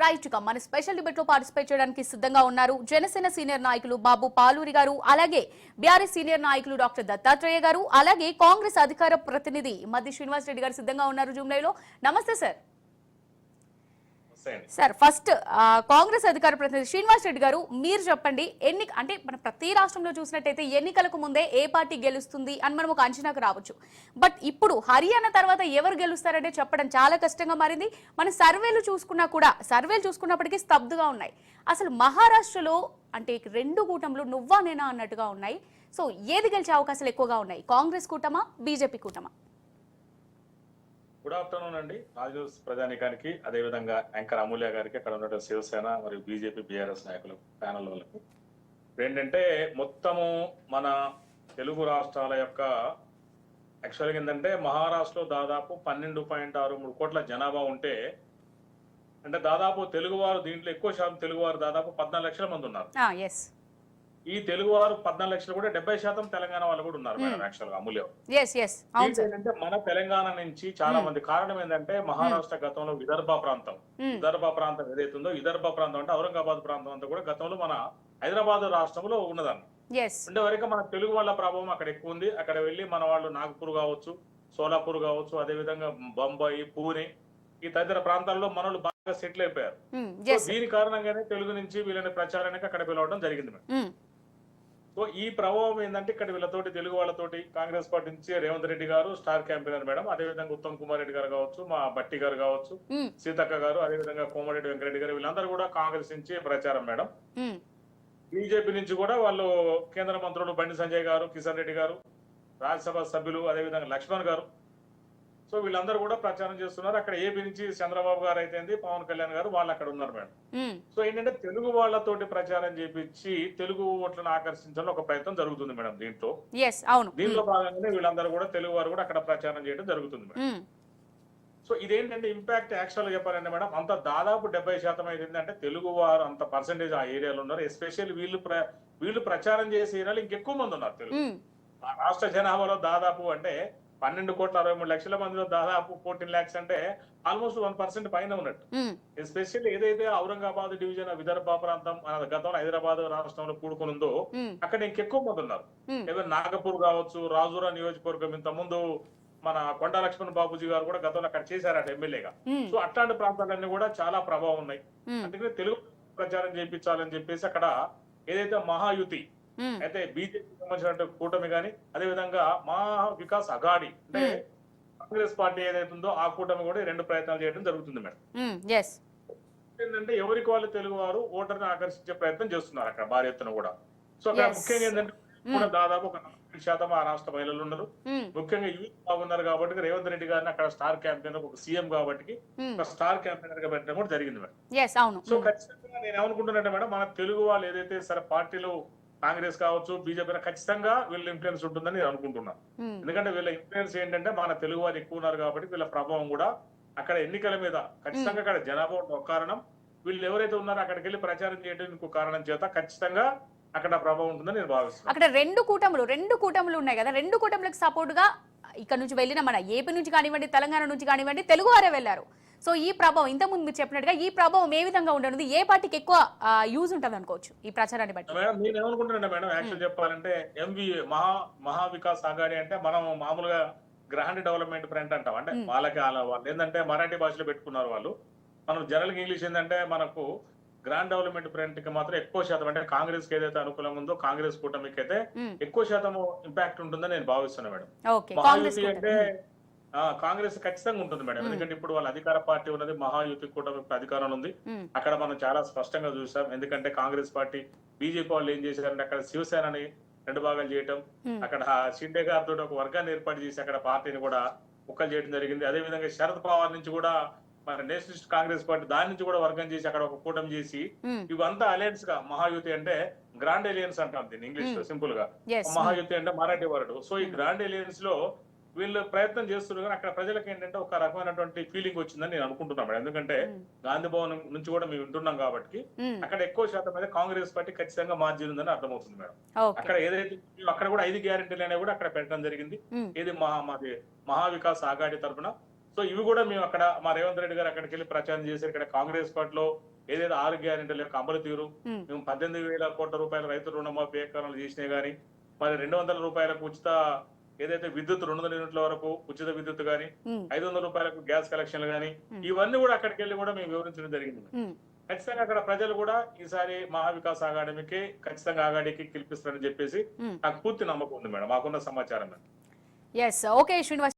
Right గా మన special debate లో పార్టిసిపేట్ చేయడానికి సిద్ధంగా ఉన్నారు జనసేన సీనియర్ నాయకులు బాబు పాలూరి గారు, అలాగే బీఆర్ఎస్ సీనియర్ నాయకులు డాక్టర్ దత్తాత్రేయ గారు, అలాగే కాంగ్రెస్ అధికార ప్రతినిధి మద్ది శ్రీనివాస్ రెడ్డి గారు సిద్ధంగా ఉన్నారు జూమ్ లైవ్ లో. నమస్తే సార్. సార్ ఫస్ట్ కాంగ్రెస్ అధికార ప్రతినిధి శ్రీనివాస్ రెడ్డి గారు, మీరు చెప్పండి, అంటే మన ప్రతి రాష్ట్రంలో చూసినట్టయితే ఎన్నికలకు ముందే ఏ పార్టీ గెలుస్తుంది అని మనం ఒక అంచనాకు రావచ్చు. బట్ ఇప్పుడు హర్యానా తర్వాత ఎవరు గెలుస్తారంటే చెప్పడం చాలా కష్టంగా మారింది. మన సర్వేలు చూసుకున్నప్పటికీ స్తబ్దుగా ఉన్నాయి. అసలు మహారాష్ట్రలో అంటే రెండు కూటములు నువ్వా నేనా అన్నట్టుగా ఉన్నాయి. సో ఏది గెలిచే అవకాశాలు ఎక్కువగా ఉన్నాయి, కాంగ్రెస్ కూటమా బీజేపీ కూటమా? గుడ్ ఆఫ్టర్నూన్ అండి రాజూస్ ప్రజానికానికి, అదేవిధంగా యాంకర్ అమూల్య గారికి, అక్కడ ఉన్న శివసేన మరియు బీజేపీ బీఆర్ఎస్ నాయకులు ప్యానల్ వాళ్ళకి. ఏంటంటే మొత్తము మన తెలుగు రాష్ట్రాల యొక్క యాక్చువల్గా ఏంటంటే మహారాష్ట్రలో దాదాపు 12.63 కోట్ల జనాభా ఉంటే, అంటే దాదాపు తెలుగువారు దీంట్లో ఎక్కువ శాతం తెలుగువారు దాదాపు 14 లక్షల మంది ఉన్నారు. ఈ తెలుగు వారు 14 లక్షలు కూడా 70% తెలంగాణ వాళ్ళు కూడా ఉన్నారు మేడం. యాక్చువల్ గా అమూల్యం ఏంటంటే మన తెలంగాణ నుంచి చాలా మంది, కారణం ఏంటంటే మహారాష్ట్ర గతంలో విదర్భ ప్రాంతం ఏదైతుందో, విదర్భ ప్రాంతం అంటే ఔరంగాబాద్ ప్రాంతం అంతా కూడా గతంలో మన హైదరాబాద్ రాష్ట్రంలో ఉన్నదాన్ని. ఉండే వరకు మన తెలుగు వాళ్ళ ప్రభావం అక్కడ ఎక్కువ ఉంది. అక్కడ వెళ్ళి మన వాళ్ళు నాగపూర్ కావచ్చు, సోలాపూర్ కావచ్చు, అదే విధంగా బొంబాయి, పూణే ఈ తదితర ప్రాంతాల్లో మనోళ్ళు బాగా సెటిల్ అయిపోయారు. దీని కారణంగానే తెలుగు నుంచి వీళ్ళని ప్రచారానికి అక్కడ పిలవడం జరిగింది మేడం. సో ఈ ప్రభావం ఏంటంటే ఇక్కడ వీళ్ళతోటి తెలుగు వాళ్ళతోటి కాంగ్రెస్ పార్టీ నుంచి రేవంత్ రెడ్డి గారు స్టార్ క్యాంపెయినర్ మేడం, అదేవిధంగా ఉత్తమ్ కుమార్ రెడ్డి గారు కావచ్చు, మా బట్టి గారు కావచ్చు, సీతక్క గారు, అదేవిధంగా కోమరెడ్డి వెంకరెడ్డి గారు, వీళ్ళందరూ కూడా కాంగ్రెస్ నుంచి ప్రచారం మేడం. బీజేపీ నుంచి కూడా వాళ్ళు కేంద్ర మంత్రులు బండి సంజయ్ గారు, కిషన్ రెడ్డి గారు, రాజ్యసభ సభ్యులు, అదేవిధంగా లక్ష్మణ్ గారు, సో వీళ్ళందరూ కూడా ప్రచారం చేస్తున్నారు. అక్కడ ఏపీ నుంచి చంద్రబాబు గారు అయితే పవన్ కళ్యాణ్ గారు వాళ్ళు అక్కడ ఉన్నారు మేడం. సో ఏంటంటే తెలుగు వాళ్ళతోటి ప్రచారం చేపించి తెలుగు ఓట్లను ఆకర్షించాలని ఒక ప్రయత్నం జరుగుతుంది మేడం. దీంట్లో భాగంగానే వీళ్ళందరూ కూడా తెలుగు వారు కూడా అక్కడ ప్రచారం చేయడం జరుగుతుంది మేడం. సో ఇదేంటంటే ఇంపాక్ట్ యాక్చువల్ గా చెప్పాలంటే మేడం, అంత దాదాపు 70% అయింది. అంటే తెలుగు వారు అంత పర్సెంటేజ్ ఆ ఏరియాలో ఉన్నారు. ఎస్పెషల్లీ వీళ్ళు ప్రచారం చేసే ఏరియాలో ఇంకెక్కువ మంది ఉన్నారు. తెలుగు రాష్ట్ర జనాభాలో దాదాపు అంటే 12.63 కోట్ల మందిలో దాదాపు 14 lakhs అంటే ఆల్మోస్ట్ 1% పైన ఉన్నట్టు. ఎస్పెషల్లీ ఏదైతే ఔరంగాబాద్ డివిజన్ విదర్భ ప్రాంతం గతంలో హైదరాబాద్ రాష్ట్రంలో కూడుకుని ఉందో అక్కడ ఇంకెక్కువ మంది ఉన్నారు. ఏదో నాగపూర్ కావచ్చు, రాజూరా నియోజకవర్గం, ఇంత ముందు మన కొండా లక్ష్మణ్ బాబుజీ గారు కూడా గతంలో అక్కడ చేశారట ఎమ్మెల్యేగా. సో అట్లాంటి ప్రాంతాలన్నీ కూడా చాలా ప్రభావం ఉన్నాయి. అందుకని తెలుగు ప్రచారం చేయించాలని చెప్పేసి అక్కడ ఏదైతే మహాయుతి అయితే బీజేపీ సంబంధించిన కూటమి గాని, అదే విధంగా మహా వికాస్ అఘాడి అంటే కాంగ్రెస్ పార్టీ ఏదైతుందో ఆ కూటమి కూడా 2 ప్రయత్నాలు చేయడం జరుగుతుంది మేడం. ఏంటంటే ఎవరికి వాళ్ళు తెలుగు వారు ఓటర్ని ఆకర్షించే ప్రయత్నం చేస్తున్నారు అక్కడ భారీ ఎత్తున కూడా. సో అక్కడ ముఖ్యంగా ఏంటంటే కూడా దాదాపు ఒక 40% ఆ రాష్ట్ర మహిళలు ఉన్నారు. ముఖ్యంగా యూత్ బాగున్నారు కాబట్టి రేవంత్ రెడ్డి గారిని అక్కడ స్టార్ క్యాంపెయినర్, ఒక సీఎం కాబట్టి ఒక స్టార్ క్యాంపెయినర్ గా పెట్టడం కూడా జరిగింది మేడం. సో ఖచ్చితంగా నేను ఏమనుకుంటున్నానంటే మేడం, మన తెలుగు వాళ్ళు ఏదైతే సరే పార్టీలు కాంగ్రెస్ కావచ్చు, బీజేపీ ఖచ్చితంగా వీళ్ళ ఇన్ఫ్లుయెన్స్ ఉంటుందని నేను అనుకుంటున్నాను. ఎందుకంటే వీళ్ళ ఇన్ఫ్లుయెన్స్ ఏంటంటే మన తెలుగు వారు ఎక్కువ ఉన్నారు కాబట్టి వీళ్ళ ప్రభావం కూడా అక్కడ ఎన్నికల మీద ఖచ్చితంగా అక్కడ జనాభా ఒక కారణం, వీళ్ళు ఎవరైతే ఉన్నారో అక్కడికి వెళ్ళి ప్రచారం చేయడం ఇంకో కారణం చేత ఖచ్చితంగా అక్కడ ప్రభావం ఉంటుందని నేను భావిస్తున్నాను. అక్కడ రెండు కూటములు ఉన్నాయి కదా, రెండు కూటములకు సపోర్ట్ గా ఇక్కడ నుంచి వెళ్ళిన మన ఏపీ నుంచి కానివ్వండి, తెలంగాణ నుంచి కానివ్వండి, తెలుగు వారే వెళ్లారు. సో ఈ ప్రభావం ఇంతకుముందు మీరు చెప్పినట్టుగా ఈ ప్రభావం ఏ విధంగా ఉండనుంది, ఏ పార్టీకి ఎక్కువ యూజ్ ఉంటుంది అనుకోవచ్చు ఈ ప్రచారాన్ని బట్టి? మేడం నేను ఏమనుకుంటున్నా మేడం, యాక్చువల్ చెప్పాలంటే ఎంవీఏ మహా వికాస్ అఘాడి అంటే మనం మామూలుగా గ్రాండ్ డెవలప్మెంట్ ఫ్రంట్ అంటాం. అంటే వాళ్ళకి వాళ్ళు ఏంటంటే మరాఠీ భాషలో పెట్టుకున్నారు వాళ్ళు. మనం జనరల్ ఇంగ్లీష్ ఏంటంటే మనకు గ్రాండ్ డెవలప్మెంట్ ఫ్రంట్ కి మాత్రం ఎక్కువ శాతం అంటే కాంగ్రెస్ కి ఏదైతే అనుకూలంగా ఉందో కాంగ్రెస్ కూటమికి అయితే ఎక్కువ శాతం ఇంపాక్ట్ ఉంటుందని నేను భావిస్తున్నాను మేడం. మహాయుతి అంటే కాంగ్రెస్ ఖచ్చితంగా ఉంటుంది మేడం, ఎందుకంటే ఇప్పుడు వాళ్ళ అధికార పార్టీ ఉన్నది మహాయుతి కూటమి అధికారంలో ఉంది. అక్కడ మనం చాలా స్పష్టంగా చూసాం. ఎందుకంటే కాంగ్రెస్ పార్టీ బీజేపీ వాళ్ళు ఏం చేశారంటే అక్కడ శివసేనని 2 భాగాలు చేయటం, అక్కడ షిండే గారితో ఒక వర్గాన్ని ఏర్పాటు చేసి అక్కడ పార్టీని కూడా ముక్కలు చేయడం జరిగింది. అదే విధంగా శరద్ పవార్ నుంచి కూడా మన నేషనలిస్ట్ కాంగ్రెస్ పార్టీ దాని నుంచి కూడా వర్గం చేసి అక్కడ ఒక కూటమి చేసి ఇవంతా అలయన్స్ గా మహాయుతి అంటే గ్రాండ్ అలయన్స్ అంటాం దీన్ని ఇంగ్లీష్ లో సింపుల్ గా. మహాయుతి అంటే మరాఠీ వర్డ్. సో ఈ గ్రాండ్ అలయన్స్ లో వీళ్ళు ప్రయత్నం చేస్తున్నారు కానీ అక్కడ ప్రజలకు ఏంటంటే ఒక రకమైనటువంటి ఫీలింగ్ వచ్చిందని నేను అనుకుంటున్నాను మేడం. ఎందుకంటే గాంధీ భవన్ నుంచి కూడా మేము వింటున్నాం కాబట్టి అక్కడ ఎక్కువ శాతం అయితే కాంగ్రెస్ పార్టీ ఖచ్చితంగా మార్జిన్ ఉందని అర్థమవుతుంది మేడం. అక్కడ ఏదైతే అక్కడ కూడా 5 గ్యారెంటీలు అనేవి కూడా అక్కడ పెట్టడం జరిగింది. ఇది మహా వికాస్ అఘాడి తరఫున. సో ఇవి కూడా మేము అక్కడ మా రేవంత్ రెడ్డి గారు అక్కడికి వెళ్ళి ప్రచారం చేశారు. ఇక్కడ కాంగ్రెస్ పార్టీలో ఏదైతే 6 గ్యారెంటీల యొక్క అమలు తీరు, మేము 18,000 కోట్ల రూపాయల రైతు రుణమాఫీ ఏకాలను చేసినా గానీ, మరి 200 రూపాయలకు ఉచిత ఏదైతే విద్యుత్ 200 యూనిట్ల వరకు ఉచిత విద్యుత్ గానీ, 500 రూపాయలకు గ్యాస్ కలెక్షన్లు గానీ, ఇవన్నీ కూడా అక్కడికి వెళ్ళి కూడా మేము వివరించడం జరిగింది. ఖచ్చితంగా అక్కడ ప్రజలు కూడా ఈసారి మహావికాస్ అకాడమీకి ఖచ్చితంగా ఆగాడికి గెలిపిస్తారని చెప్పేసి నాకు పూర్తి నమ్మకం ఉంది మేడం, మాకున్న సమాచారం. Yes, okay Srinivas.